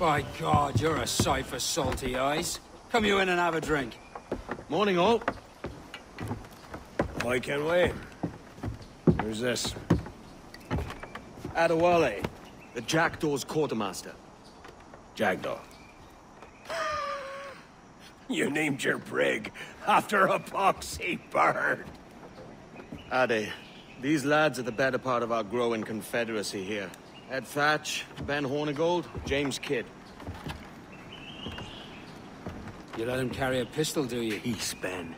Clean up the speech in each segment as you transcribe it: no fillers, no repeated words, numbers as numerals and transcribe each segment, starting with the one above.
By God, you're a sight for salty eyes. Come you in and have a drink. Morning, all. Why can't wait? Who's this? Adewale, the Jackdaw's quartermaster. Jackdaw. You named your brig after a poxy bird. Ade, these lads are the better part of our growing confederacy here. Ed Thatch, Ben Hornigold, James Kidd. You let him carry a pistol, do you? Peace, Ben.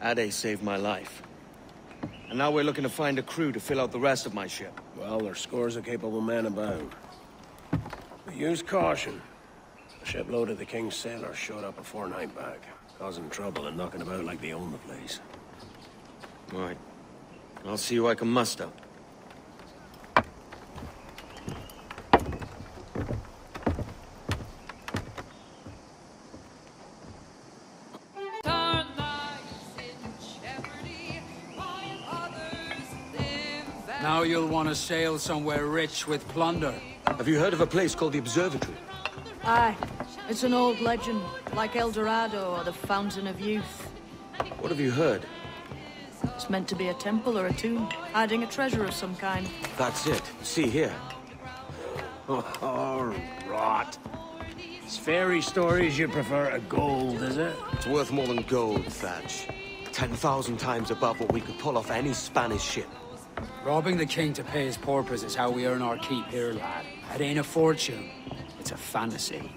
Ade saved my life. And now we're looking to find a crew to fill out the rest of my ship. Well, there's scores of capable men about. But use caution. A shipload of the King's sailors showed up a fortnight back, causing trouble and knocking about like they own the place. Right. I'll see who I can muster. Now you'll want to sail somewhere rich with plunder. Have you heard of a place called the Observatory? Aye. It's an old legend, like El Dorado or the Fountain of Youth. What have you heard? It's meant to be a temple or a tomb, hiding a treasure of some kind. That's it. See here. Oh, rot. It's fairy stories you prefer to gold, is it? It's worth more than gold, Thatch. 10,000 times above what we could pull off any Spanish ship. Robbing the king to pay his porpoise is how we earn our keep here, lad. It ain't a fortune. It's a fantasy.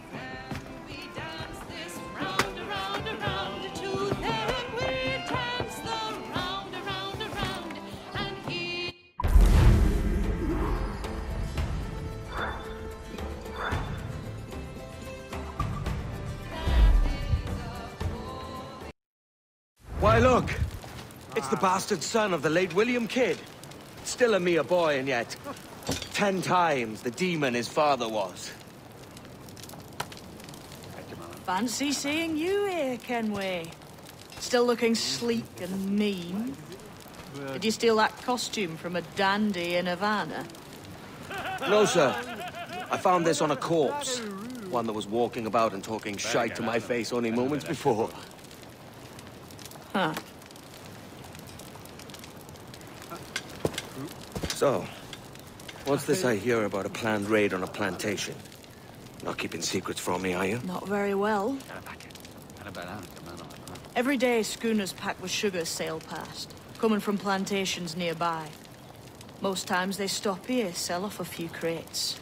Why, look! It's the bastard son of the late William Kidd. Still a mere boy, and yet 10 times the demon his father was. Fancy seeing you here, Kenway. Still looking sleek and mean. Did you steal that costume from a dandy in Havana? No, sir. I found this on a corpse. One that was walking about and talking shite to my face only moments before. Huh. So, what's this I hear about a planned raid on a plantation? Not keeping secrets from me, are you? Not very well. Every day, schooners packed with sugar sail past, coming from plantations nearby. Most times they stop here, sell off a few crates.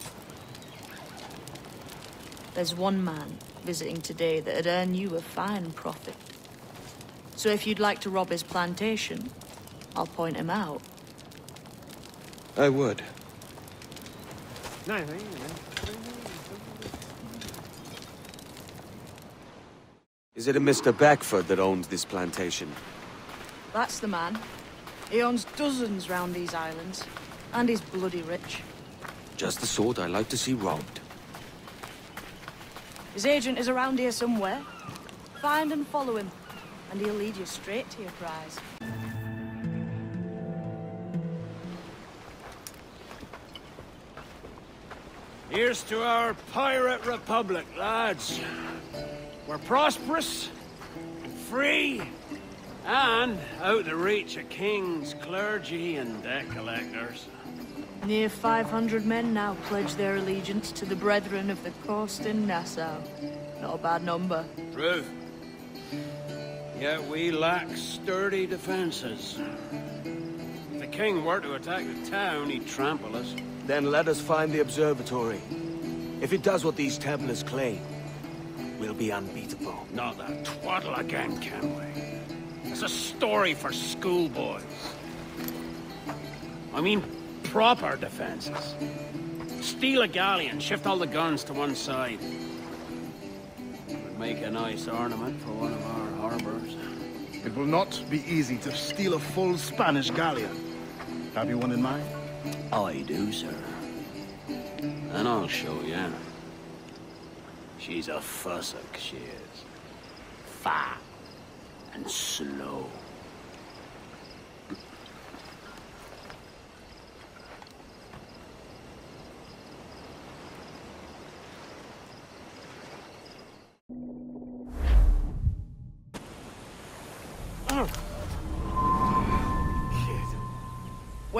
There's one man visiting today that'd earn you a fine profit. So if you'd like to rob his plantation, I'll point him out. I would. Is it a Mr. Beckford that owns this plantation? That's the man. He owns dozens round these islands. And he's bloody rich. Just the sort I like to see robbed. His agent is around here somewhere. Find and follow him, and he'll lead you straight to your prize. Here's to our pirate republic, lads. We're prosperous, free, and out of reach of kings, clergy, and debt collectors. Near 500 men now pledge their allegiance to the Brethren of the Coast in Nassau. Not a bad number. Truth. Yet we lack sturdy defenses. If the king were to attack the town, he'd trample us. Then let us find the observatory. If it does what these Templars claim, we'll be unbeatable. Not that twaddle again, Kenway. It's a story for schoolboys. I mean, proper defenses. Steal a galleon, shift all the guns to one side. Would make a nice ornament for one of our harbors. It will not be easy to steal a full Spanish galleon. Have you one in mind? I do, sir. And I'll show you. She's a fussock, she is. Fat and slow.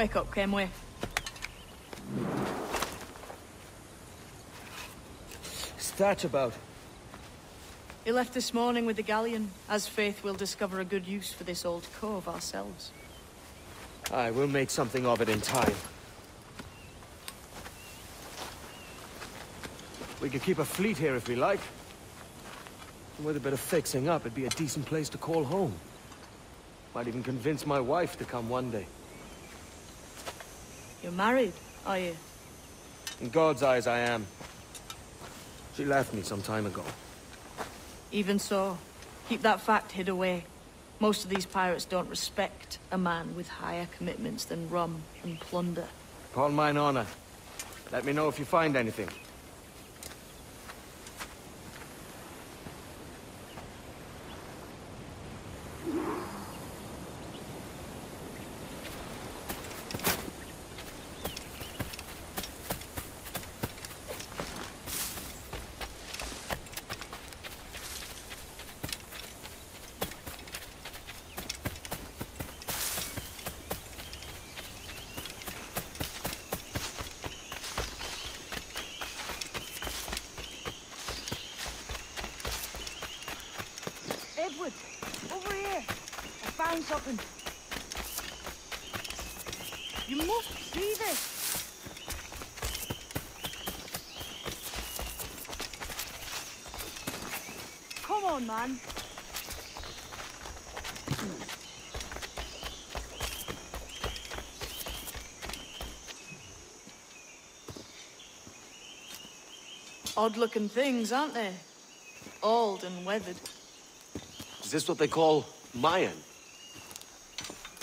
Wake up, Kenway. What's that about? He left this morning with the galleon. As faith, we'll discover a good use for this old cove ourselves. Aye, we'll make something of it in time. We could keep a fleet here if we like. And with a bit of fixing up, it'd be a decent place to call home. Might even convince my wife to come one day. You're married, are you? In God's eyes, I am. She left me some time ago. Even so, keep that fact hid away. Most of these pirates don't respect a man with higher commitments than rum and plunder. Upon mine honor. Let me know if you find anything. Edward, over here. I found something. You must see this. Come on, man. Odd-looking things, aren't they? Old and weathered. Is this what they call Mayan?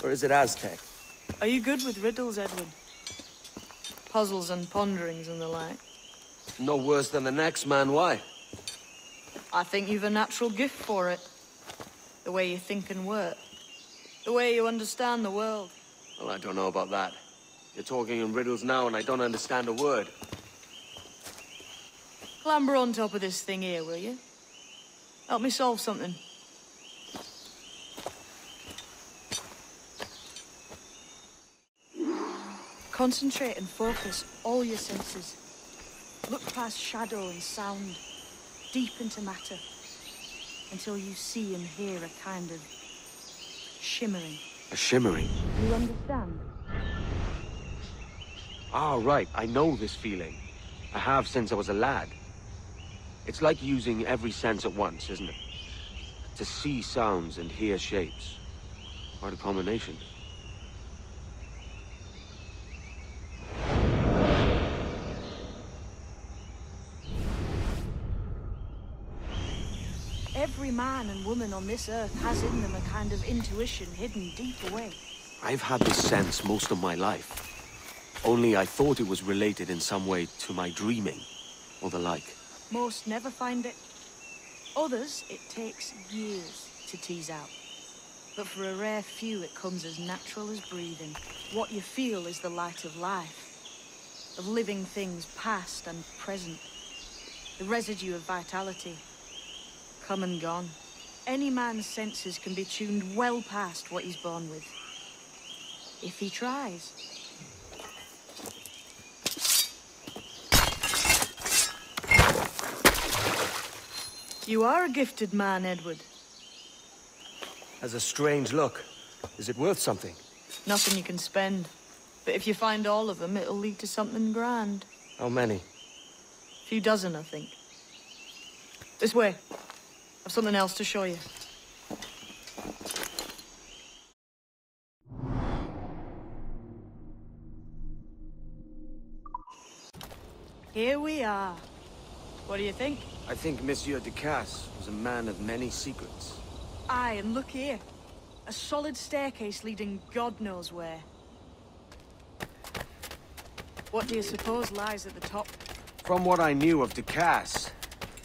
Or is it Aztec? Are you good with riddles, Edward? Puzzles and ponderings and the like? No worse than the next man, why? I think you've a natural gift for it. The way you think and work. The way you understand the world. Well, I don't know about that. You're talking in riddles now and I don't understand a word. Clamber on top of this thing here, will you? Help me solve something. Concentrate and focus all your senses. Look past shadow and sound, deep into matter, until you see and hear a kind of shimmering. A shimmering? You understand? Ah, right. I know this feeling. I have since I was a lad. It's like using every sense at once, isn't it? To see sounds and hear shapes. Quite a combination. Every man and woman on this earth has in them a kind of intuition hidden deep away. I've had this sense most of my life. Only I thought it was related in some way to my dreaming, or the like. Most never find it. Others, it takes years to tease out. But for a rare few, it comes as natural as breathing. What you feel is the light of life, of living things past and present. The residue of vitality, come and gone. Any man's senses can be tuned well past what he's born with. If he tries. You are a gifted man, Edward. Has a strange look. Is it worth something? Nothing you can spend. But if you find all of them, it'll lead to something grand. How many? A few dozen, I think. This way. I've something else to show you. Here we are. What do you think? I think Monsieur de Casse was a man of many secrets. Aye, and look here. A solid staircase leading God knows where. What do you suppose lies at the top? From what I knew of de Casse,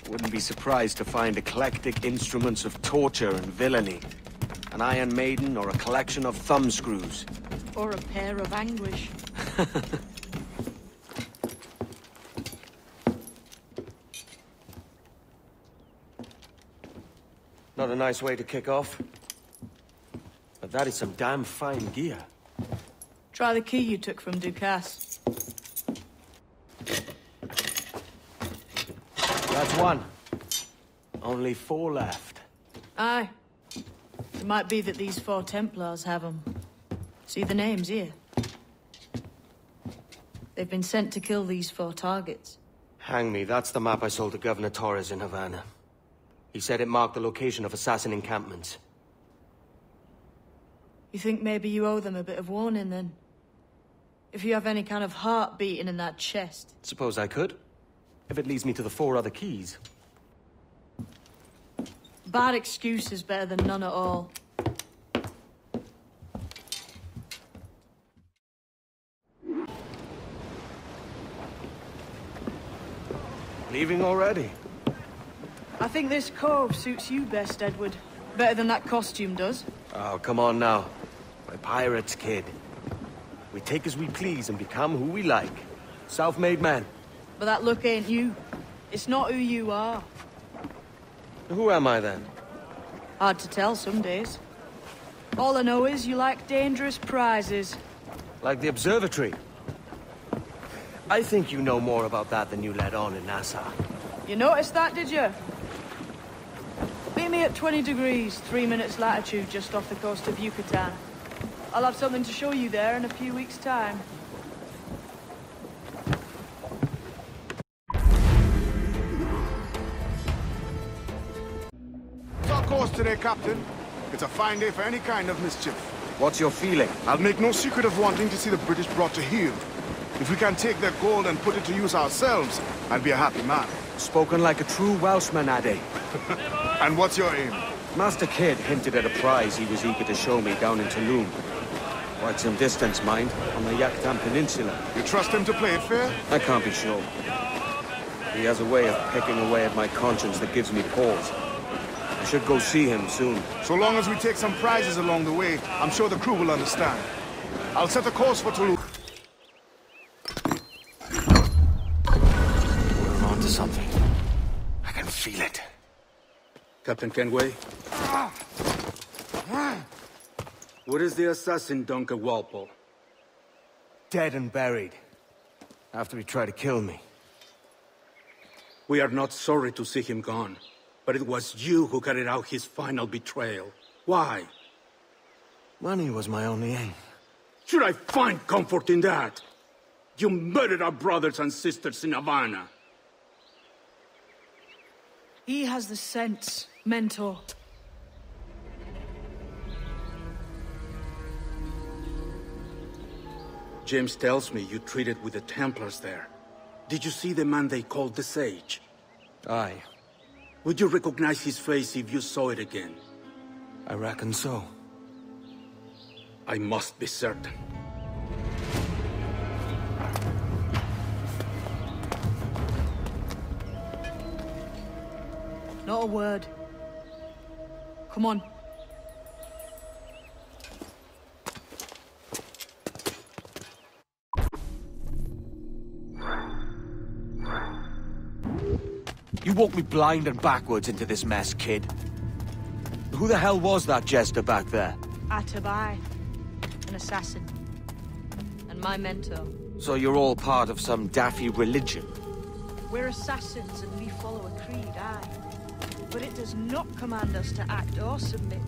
I wouldn't be surprised to find eclectic instruments of torture and villainy. An Iron Maiden or a collection of thumbscrews. Or a pair of anguish. Not a nice way to kick off. But that is some damn fine gear. Try the key you took from Ducasse. That's one. Only 4 left. Aye. It might be that these 4 Templars have them. See the names here? They've been sent to kill these 4 targets. Hang me, that's the map I sold to Governor Torres in Havana. He said it marked the location of assassin encampments. You think maybe you owe them a bit of warning, then? If you have any kind of heart beating in that chest. Suppose I could. If it leads me to the 4 other keys. Bad excuse is better than none at all. Leaving already? I think this cove suits you best, Edward. Better than that costume does. Oh, come on now. We're pirates, kid. We take as we please and become who we like. Self-made men. But that look ain't you. It's not who you are. Who am I then? Hard to tell some days. All I know is you like dangerous prizes. Like the observatory. I think you know more about that than you let on in Nassau. You noticed that, did you? Meet me at 20 degrees, 3 minutes latitude just off the coast of Yucatan. I'll have something to show you there in a few weeks' time. It's our course today, Captain. It's a fine day for any kind of mischief. What's your feeling? I'll make no secret of wanting to see the British brought to heel. If we can take their gold and put it to use ourselves, I'll be a happy man. Spoken like a true Welshman, Ade. And what's your aim? Master Kidd hinted at a prize he was eager to show me down in Tulum. Quite some distance, mind, on the Yucatan Peninsula. You trust him to play it fair? I can't be sure. He has a way of picking away at my conscience that gives me pause. I should go see him soon. So long as we take some prizes along the way, I'm sure the crew will understand. I'll set a course for Toulouse. We're on to something. I can feel it. Captain Kenway? What is the assassin Duncan Walpole? Dead and buried. After he tried to kill me. We are not sorry to see him gone, but it was you who carried out his final betrayal. Why? Money was my only aim. Should I find comfort in that? You murdered our brothers and sisters in Havana. He has the sense, Mentor. James tells me you treated with the Templars there. Did you see the man they called the Sage? Aye. Would you recognize his face if you saw it again? I reckon so. I must be certain. Not a word. Come on. You walked me blind and backwards into this mess, kid. Who the hell was that jester back there? Atabai, an assassin. And my mentor. So you're all part of some daffy religion? We're assassins and we follow a creed, aye. But it does not command us to act or submit,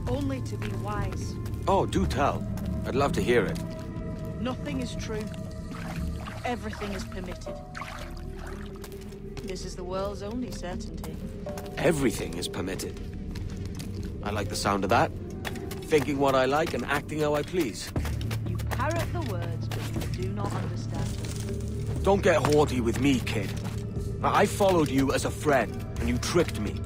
only to be wise. Oh, do tell. I'd love to hear it. Nothing is true. Everything is permitted. This is the world's only certainty. Everything is permitted. I like the sound of that. Thinking what I like and acting how I please. You parrot the words, but you do not understand them. Don't get haughty with me, kid. I followed you as a friend, and you tricked me.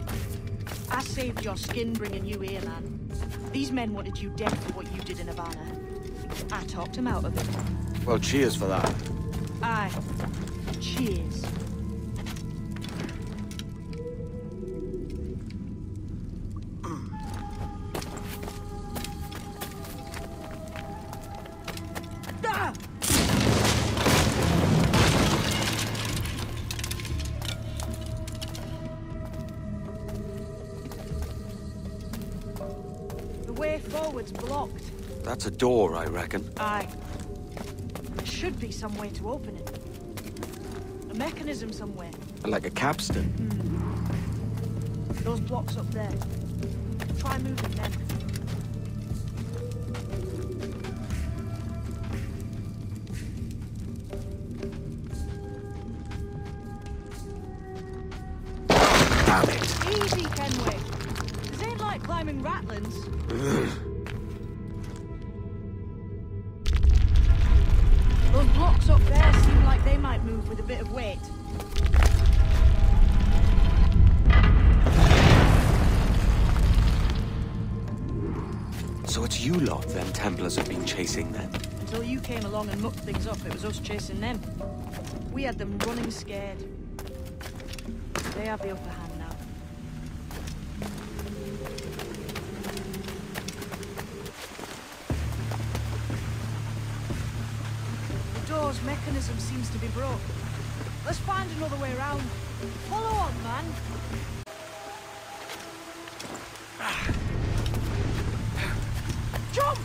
I saved your skin bringing you here, man. These men wanted you dead for what you did in Havana. I talked him out of it. Well, cheers for that. Aye. Cheers. Ah! The way forward's blocked. That's a door, I reckon. Aye. should be some way to open it. A mechanism somewhere. Like a capstan? Those blocks up there. Try moving them. Damn it. Easy, Kenway. This ain't like climbing ratlins. Those blocks up there seem like they might move with a bit of weight. So it's you lot them Templars have been chasing then? Until you came along and mucked things up, it was us chasing them. We had them running scared. They have the upper hand now. The door's mechanism seems to be broke. Let's find another way around. Follow on, man. Jump!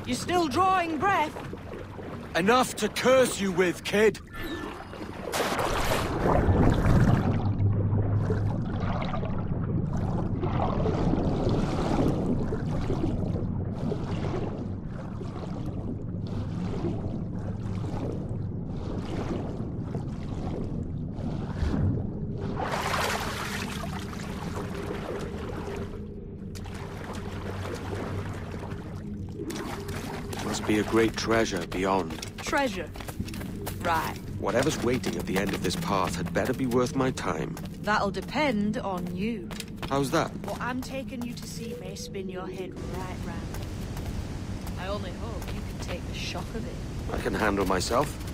You're still drawing breath? Enough to curse you with, kid! Must be a great treasure beyond. Treasure. Right. Whatever's waiting at the end of this path had better be worth my time. That'll depend on you. How's that? What I'm taking you to see may spin your head right round. I only hope you can take the shock of it. I can handle myself.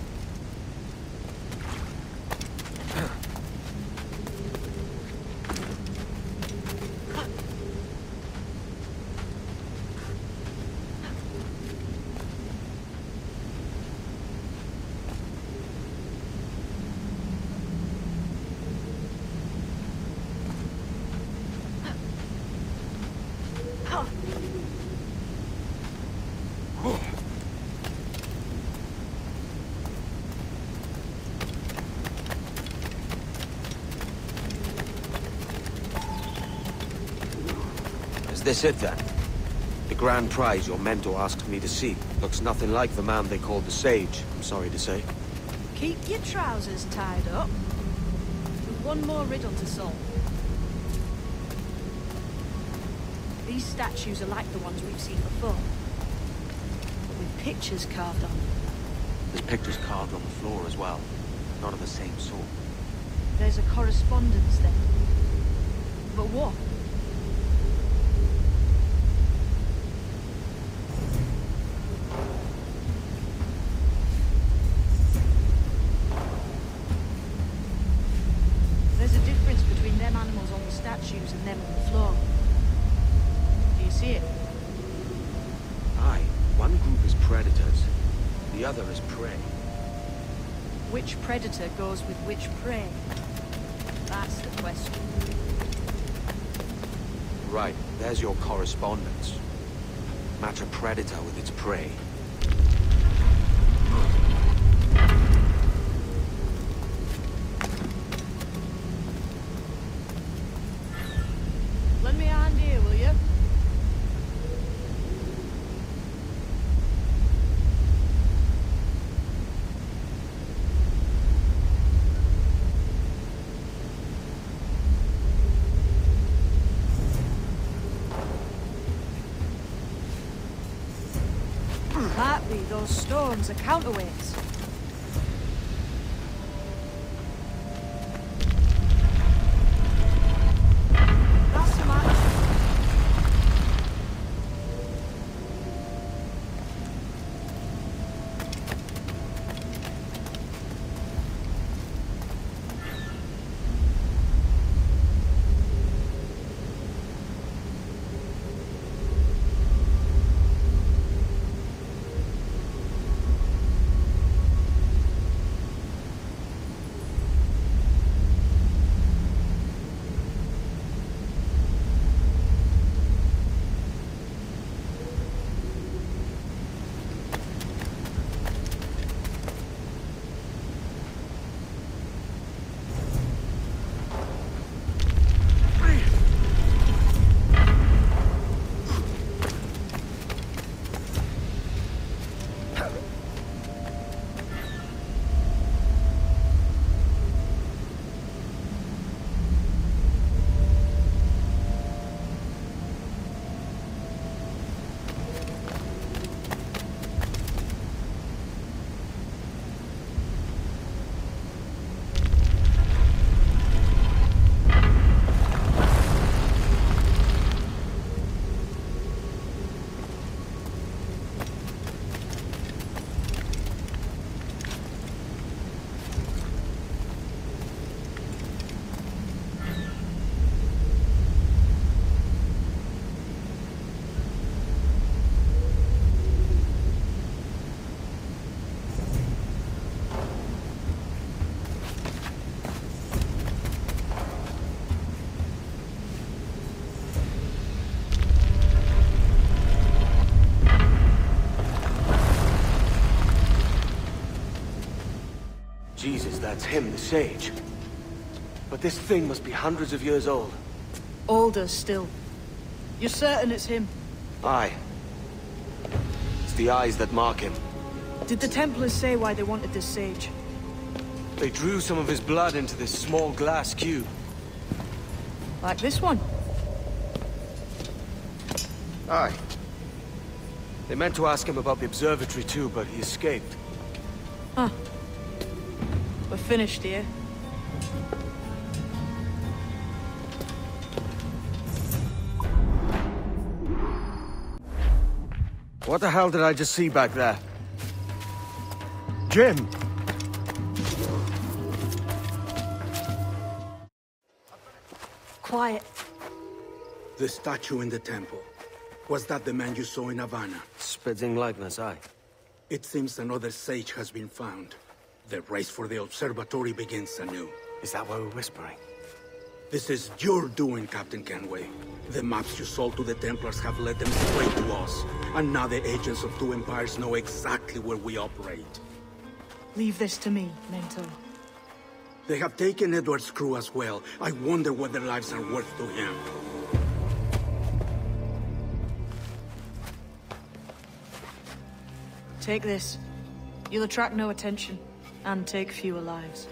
Is this it then? The grand prize your mentor asked me to see. Looks nothing like the man they called the Sage, I'm sorry to say. Keep your trousers tied up. We've one more riddle to solve. These statues are like the ones we've seen before, but with pictures carved on them. There's pictures carved on the floor as well. Not of the same sort. There's a correspondence then. But what? There's a difference between them animals on the statues and them on the floor. Do you see it? Aye, one group is predators, the other is prey. Which predator goes with which prey? That's the question. Right, there's your correspondence. Match a predator with its prey. Lend me a hand here, will you? Might be those stones are counterweights. That's the man. That's him, the sage. But this thing must be hundreds of years old. Older still. You're certain it's him? Aye. It's the eyes that mark him. Did the Templars say why they wanted this sage? They drew some of his blood into this small glass cube. Like this one? Aye. They meant to ask him about the observatory too, but he escaped. Huh. We're finished here. What the hell did I just see back there? Jim! Quiet. The statue in the temple. Was that the man you saw in Havana? Spitting likeness, aye. It seems another sage has been found. The race for the observatory begins anew. Is that why we're whispering? This is your doing, Captain Kenway. The maps you sold to the Templars have led them straight to us. And now the agents of two empires know exactly where we operate. Leave this to me, Mentor. They have taken Edward's crew as well. I wonder what their lives are worth to him. Take this. You'll attract no attention, and take fewer lives.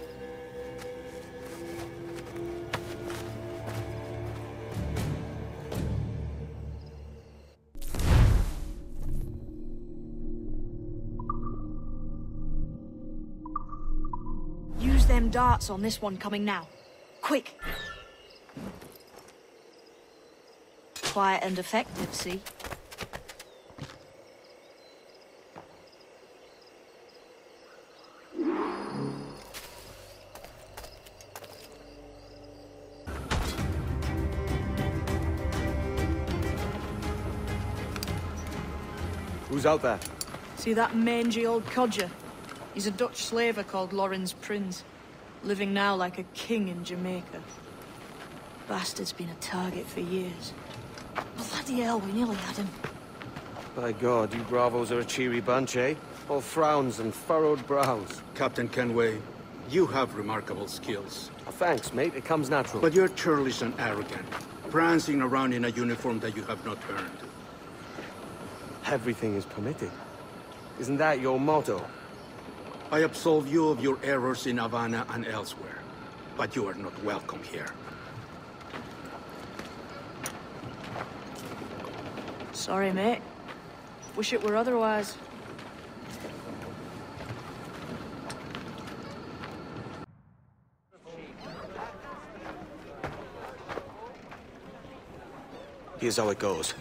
Use them darts on this one coming now. Quick! Quiet and effective, see? Who's out there? See that mangy old codger? He's a Dutch slaver called Lorenz Prins, living now like a king in Jamaica. Bastard's been a target for years. Bloody hell, we nearly had him. By God, you bravos are a cheery bunch, eh? All frowns and furrowed brows. Captain Kenway, you have remarkable skills. Oh, thanks, mate. It comes natural. But you're churlish and arrogant, prancing around in a uniform that you have not earned. Everything is permitted. Isn't that your motto? I absolve you of your errors in Havana and elsewhere, but you are not welcome here. Sorry, mate. Wish it were otherwise. Here's how it goes.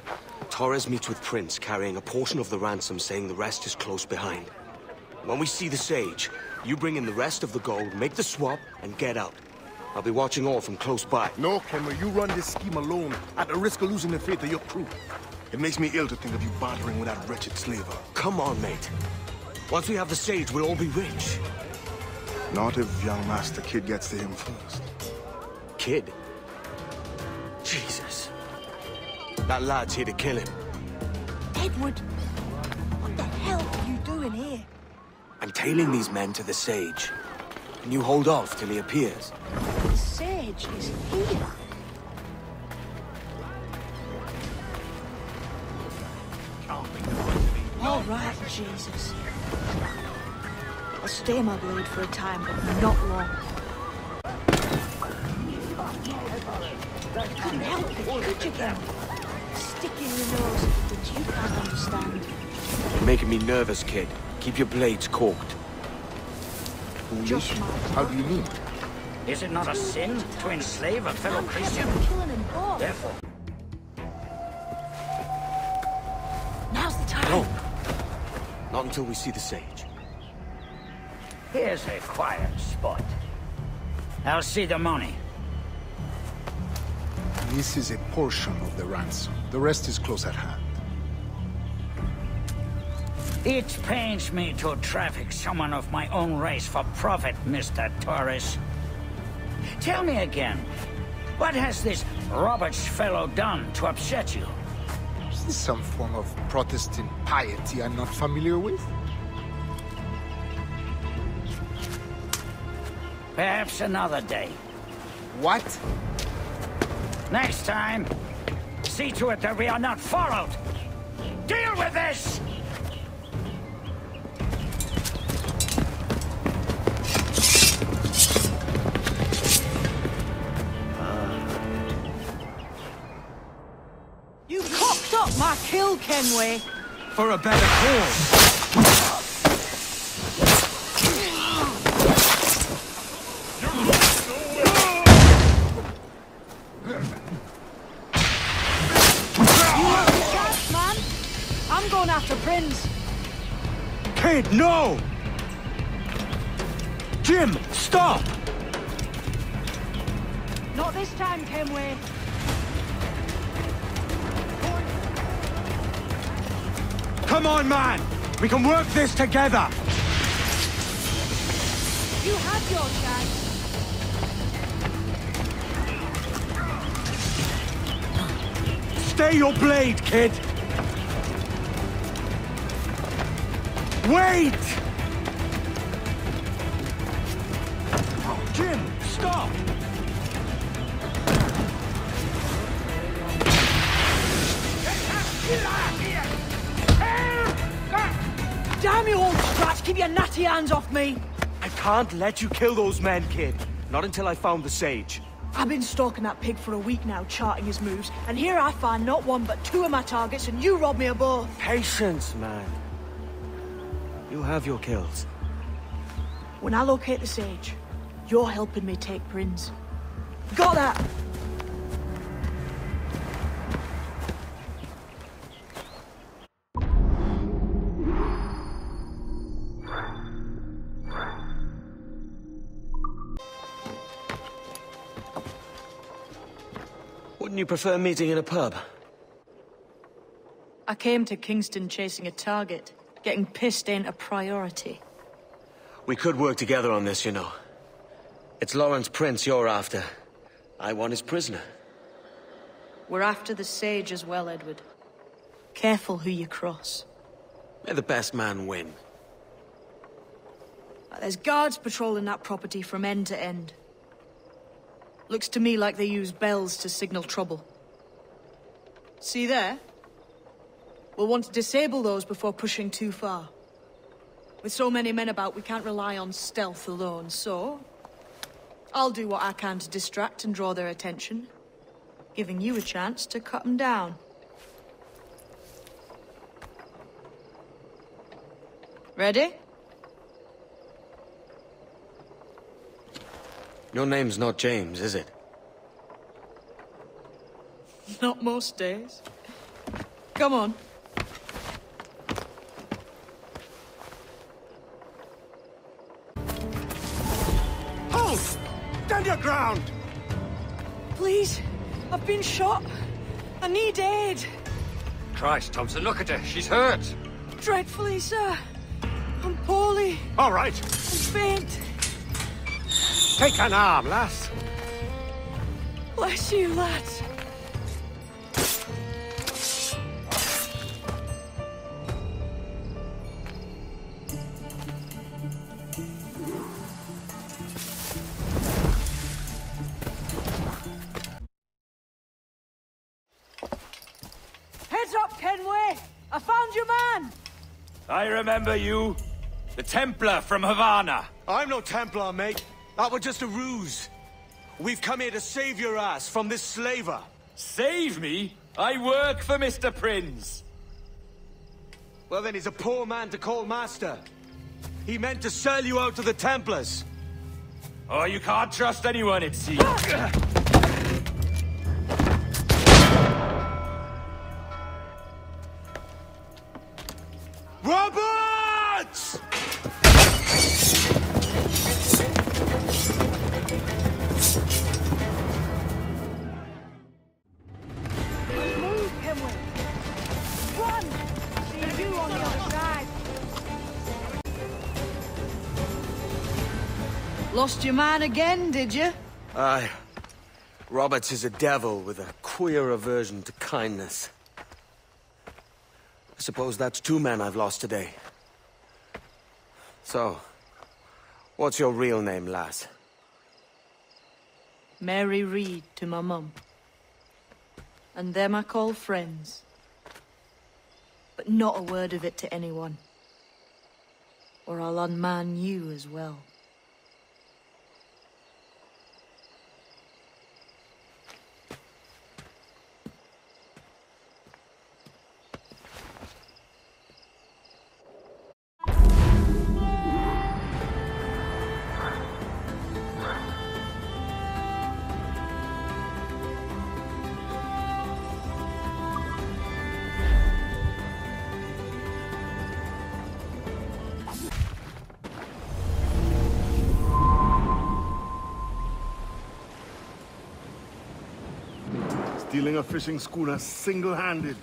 Torres meets with Prince, carrying a portion of the ransom, saying the rest is close behind. When we see the sage, you bring in the rest of the gold, make the swap, and get out. I'll be watching all from close by. No, Kenway, you run this scheme alone, at the risk of losing the faith of your crew. It makes me ill to think of you bartering with that wretched slaver. Come on, mate. Once we have the sage, we'll all be rich. Not if young Master Kid gets to him first. Kid? Jesus. That lad's here to kill him. Edward! What the hell are you doing here? I'm tailing these men to the sage. And you hold off till he appears. The sage is here. All right, Jesus. I'll stay my blade for a time, but not long. Couldn't help it, could you, Gary? Stick in your nose that you can't understand. You're making me nervous, kid. Keep your blades corked. Just my How do you mean? Is it not a sin to enslave a fellow Christian? killing him both. Therefore, Now's the time. No. Not until we see the sage. here's a quiet spot. I'll see the money. This is a portion of the ransom. The rest is close at hand. It pains me to traffic someone of my own race for profit, Mr. Torres. Tell me again, what has this Roberts fellow done to upset you? Is this some form of Protestant piety I'm not familiar with? Perhaps another day. What? Next time, see to it that we are not followed. Deal with this! You cocked up my kill, Kenway. For a better cause. I'm going after Prince. Kid, no! Jim, stop! Not this time, Kenway. Come on, man! We can work this together! You had your chance. Stay your blade, kid! Wait! Jim, stop! Damn you, old scratch! Keep your natty hands off me! I can't let you kill those men, kid. Not until I found the sage. I've been stalking that pig for a week now, charting his moves, and here I find not one but two of my targets, and you robbed me of both. Patience, man. You have your kills. When I locate the sage, you're helping me take Prince. Got that? Wouldn't you prefer meeting in a pub? I came to Kingston chasing a target. Getting pissed ain't a priority. We could work together on this, you know. It's Lawrence Prince you're after. I want his prisoner. We're after the sage as well, Edward. Careful who you cross. May the best man win. There's guards patrolling that property from end to end. Looks to me like they use bells to signal trouble. See there? We'll want to disable those before pushing too far. With so many men about, we can't rely on stealth alone, so... I'll do what I can to distract and draw their attention, giving you a chance to cut them down. Ready? Your name's not James, is it? Not most days. Come on. Halt! Stand your ground! Please, I've been shot. I need aid. Christ, Thompson, look at her. She's hurt. Dreadfully, sir. I'm poorly. All right. I'm faint. Take an arm, lass. Bless you, lads. Heads up, Kenway! I found your man! I remember you. The Templar from Havana. I'm no Templar, mate. That was just a ruse. We've come here to save your ass from this slaver. Save me? I work for Mr. Prince. Well, then he's a poor man to call master. He meant to sell you out to the Templars. Oh, you can't trust anyone, it seems. Roberts! Move, Kenway! Run! See you on the other side. Lost your man again, did you? Aye. Roberts is a devil with a queer aversion to kindness. I suppose that's two men I've lost today. So, what's your real name, lass? Mary Reed to my mum. And them I call friends. But not a word of it to anyone. Or I'll unman you as well. Stealing a fishing schooner single-handed.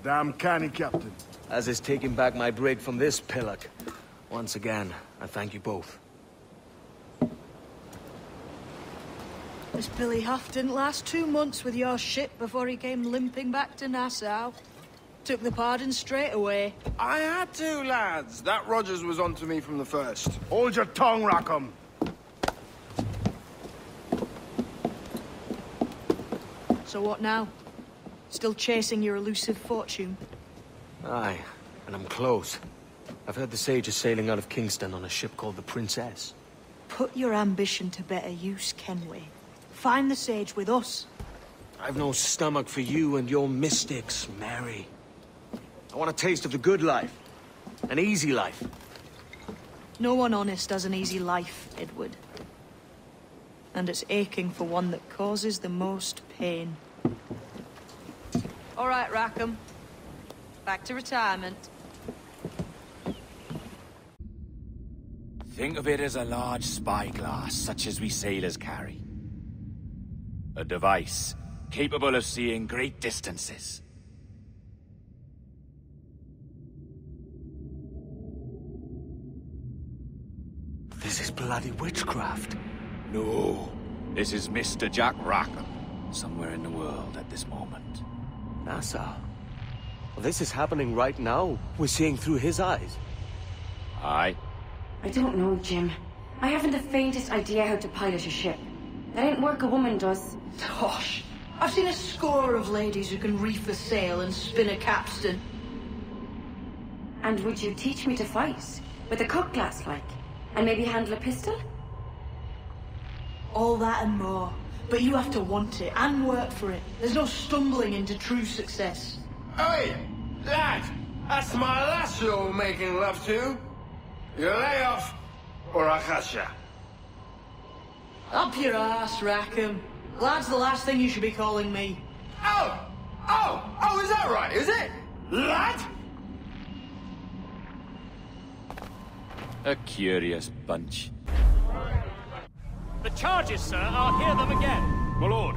Damn canny, Captain. As is taking back my brig from this pillock. Once again, I thank you both. This Billy Huff didn't last 2 months with your ship before he came limping back to Nassau. Took the pardon straight away. I had to, lads. That Rogers was onto me from the first. Hold your tongue, Rackham. So what now? Still chasing your elusive fortune? Aye, and I'm close. I've heard the Sage is sailing out of Kingston on a ship called the Princess. Put your ambition to better use, Kenway. Find the Sage with us. I've no stomach for you and your mystics, Mary. I want a taste of the good life. An easy life. No one honest has an easy life, Edward. And it's aching for one that causes the most pain. All right, Rackham. Back to retirement. Think of it as a large spyglass, such as we sailors carry. A device capable of seeing great distances. This is bloody witchcraft. No, this is Mr. Jack Rackham, somewhere in the world at this moment. Nassau. Well, this is happening right now. We're seeing through his eyes. Aye. I don't know, Jim. I haven't the faintest idea how to pilot a ship. That ain't work a woman does. Tosh! I've seen a score of ladies who can reef a sail and spin a capstan. And would you teach me to fight? With a cutlass, like? And maybe handle a pistol? All that and more. But you have to want it, and work for it. There's no stumbling into true success. Hey, lad! That's my lass you're making love to. You lay off, or I'll catch ya. Up your ass, Rackham. Lad's the last thing you should be calling me. Oh, is that right, is it? Lad? A curious bunch. The charges, sir, I'll hear them again. My lord,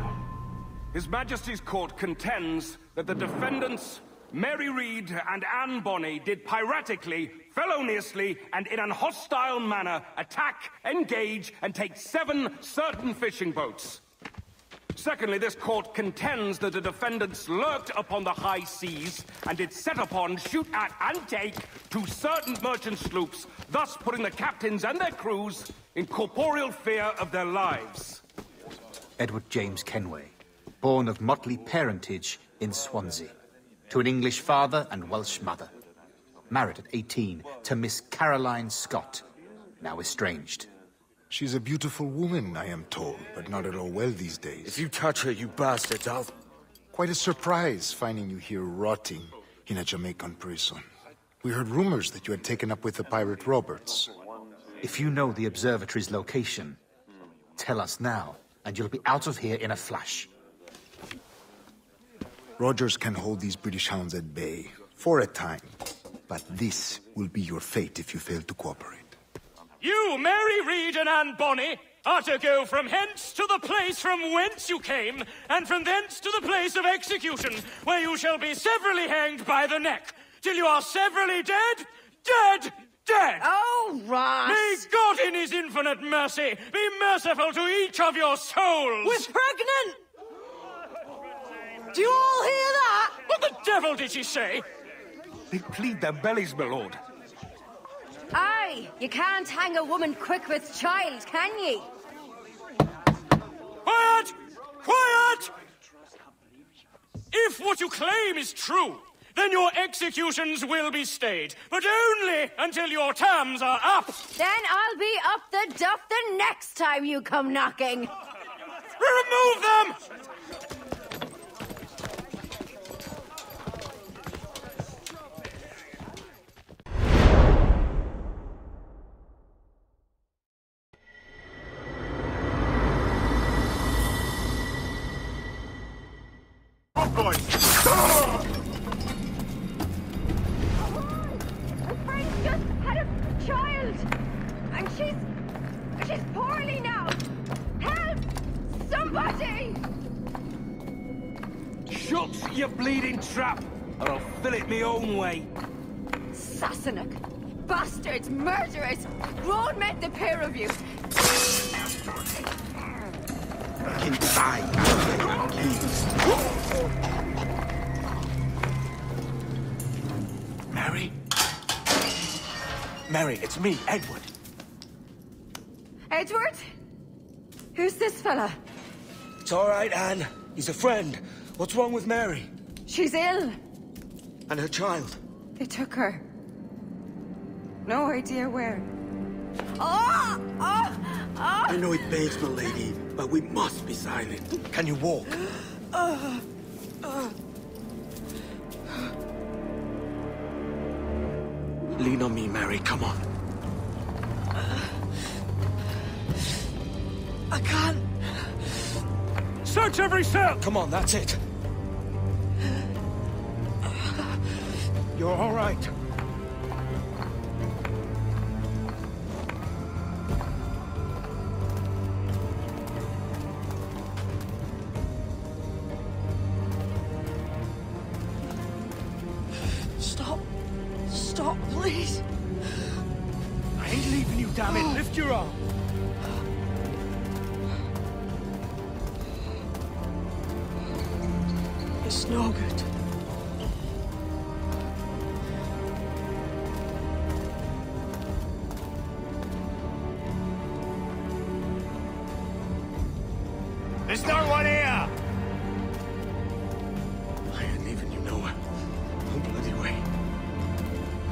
His Majesty's court contends that the defendants, Mary Reed and Anne Bonny, did piratically, feloniously, and in an hostile manner attack, engage, and take 7 certain fishing boats. Secondly, this court contends that the defendants lurked upon the high seas and did set upon, shoot at, and take 2 certain merchant sloops, thus putting the captains and their crews in corporeal fear of their lives. Edward James Kenway, born of motley parentage in Swansea, to an English father and Welsh mother. Married at 18 to Miss Caroline Scott, now estranged. She's a beautiful woman, I am told, but not at all well these days. If you touch her, you bastards, I'll... Quite a surprise finding you here rotting in a Jamaican prison. We heard rumors that you had taken up with the pirate Roberts. If you know the observatory's location, tell us now, and you'll be out of here in a flash. Rogers can hold these British hounds at bay, for a time. But this will be your fate if you fail to cooperate. You, Mary Reed and Anne Bonny, are to go from hence to the place from whence you came, and from thence to the place of execution, where you shall be severally hanged by the neck, till you are severally dead, dead, dead! Oh, Ross! May God in his infinite mercy be merciful to each of your souls! We're pregnant! Do you all hear that? What the devil did she say? They plead their bellies, my lord. Aye, you can't hang a woman quick with child, can ye? Why, Quiet! If what you claim is true, then your executions will be stayed, but only until your terms are up. Then I'll be up the duff the next time you come knocking. Remove them! She's poorly now! Help! Somebody! Shut your bleeding trap, or I'll fill it my own way. Sassenach! Bastards! Murderers! Grown men, the pair of you! Mary? Mary, it's me, Edward. Edward? Who's this fella? It's all right, Anne. He's a friend. What's wrong with Mary? She's ill. And her child? They took her. No idea where. Oh! Oh! Oh! I know it pains, my lady, but we must be silent. Can you walk? Lean on me, Mary. Come on. I can't. Search every cell! Come on, that's it. You're all right. Stop. Stop, please. I ain't leaving you, damn it. Lift your arm. It's no good. There's no one here! I ain't leaving you nowhere. No bloody way.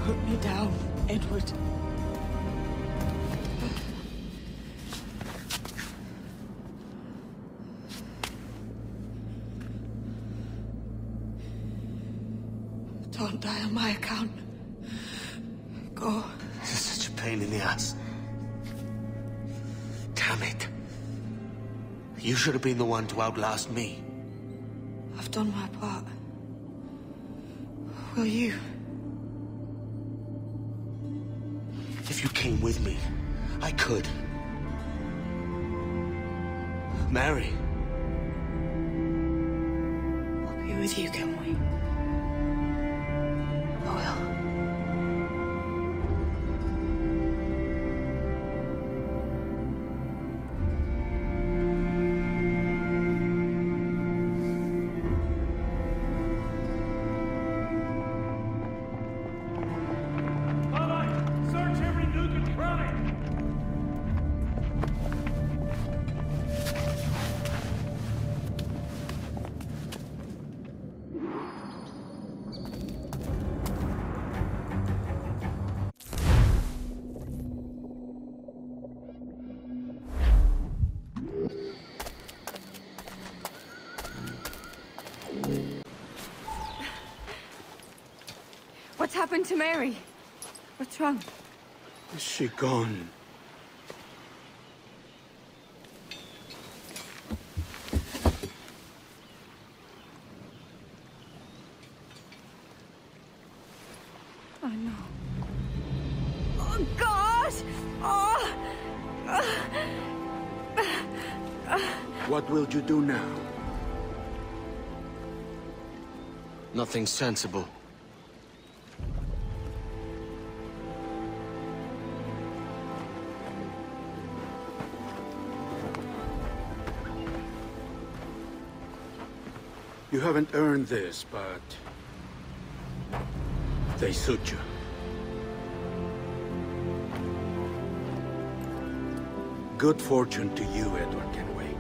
Put me down, Edward. Don't die on my account. Go. This is such a pain in the ass. Damn it. You should have been the one to outlast me. I've done my part. Will you? If you came with me, I could. Mary. I'll be with you, can we? I will. What's happened to Mary? What's wrong? Is she gone? Oh, no. Oh, God! Oh! What will you do now? Nothing sensible. You haven't earned this, but they suit you. Good fortune to you, Edward Kenway.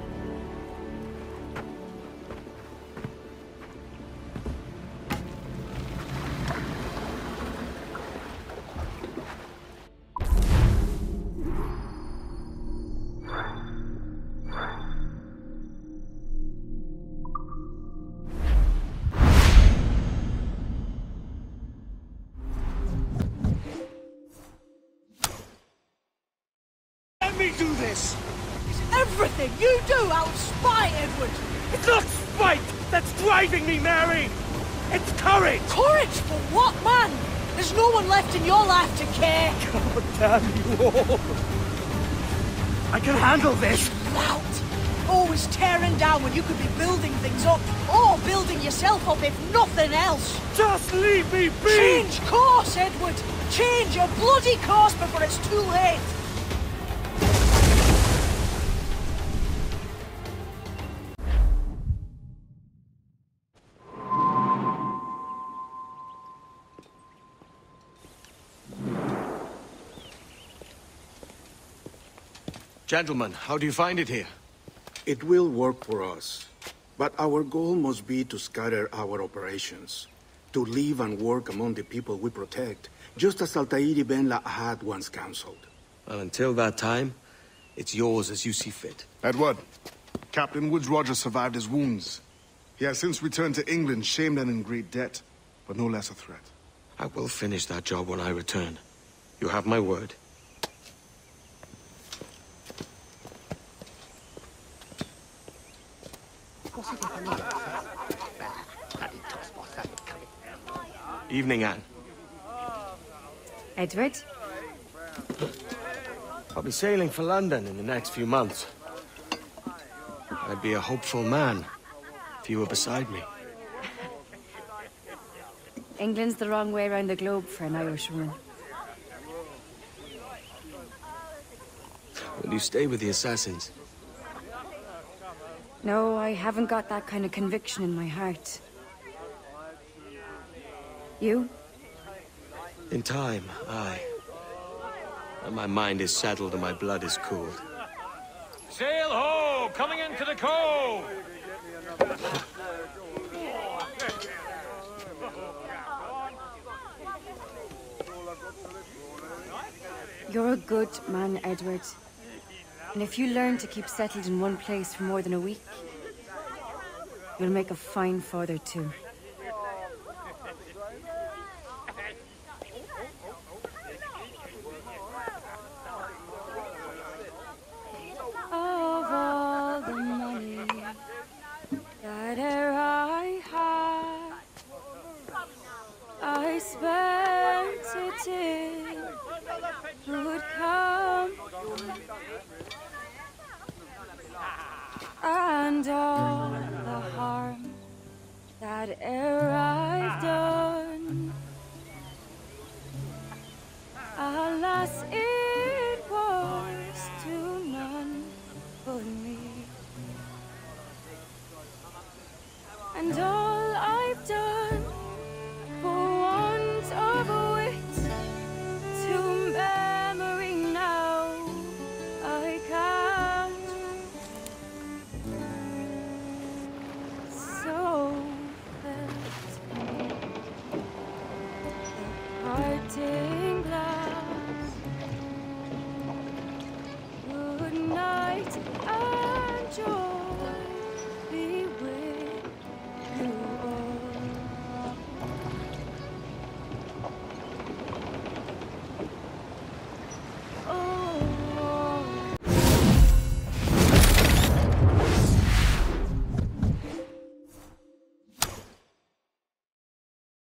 do this? Is everything you do out of spite, Edward? It's not spite that's driving me, Mary! It's courage! Courage for what, man? There's no one left in your life to care. God damn you all! I can handle this! Lout! Always tearing down when you could be building things up, or building yourself up if nothing else. Just leave me be! Change course, Edward! Change your bloody course before it's too late! Gentlemen, how do you find it here? It will work for us. But our goal must be to scatter our operations. To live and work among the people we protect, just as Altair Ben La'ad once counseled. Well, until that time, it's yours as you see fit. Edward, Captain Woods Rogers survived his wounds. He has since returned to England, shamed and in great debt, but no less a threat. I will finish that job when I return. You have my word. Evening, Anne. Edward? I'll be sailing for London in the next few months. I'd be a hopeful man if you were beside me. England's the wrong way around the globe for an Irish woman. Will you stay with the assassins? No, I haven't got that kind of conviction in my heart. You? In time, aye. And my mind is settled and my blood is cooled. Sail ho! Coming into the cove! You're a good man, Edward. And if you learn to keep settled in one place for more than a week, you'll make a fine father too. Of all the money that e'er I had, I spent it in good company, and all the harm that e'er I've done, alas, it was to none but me. And all I've done for want of wit to memory now I can't. So felt the parting glass. Good night and joy.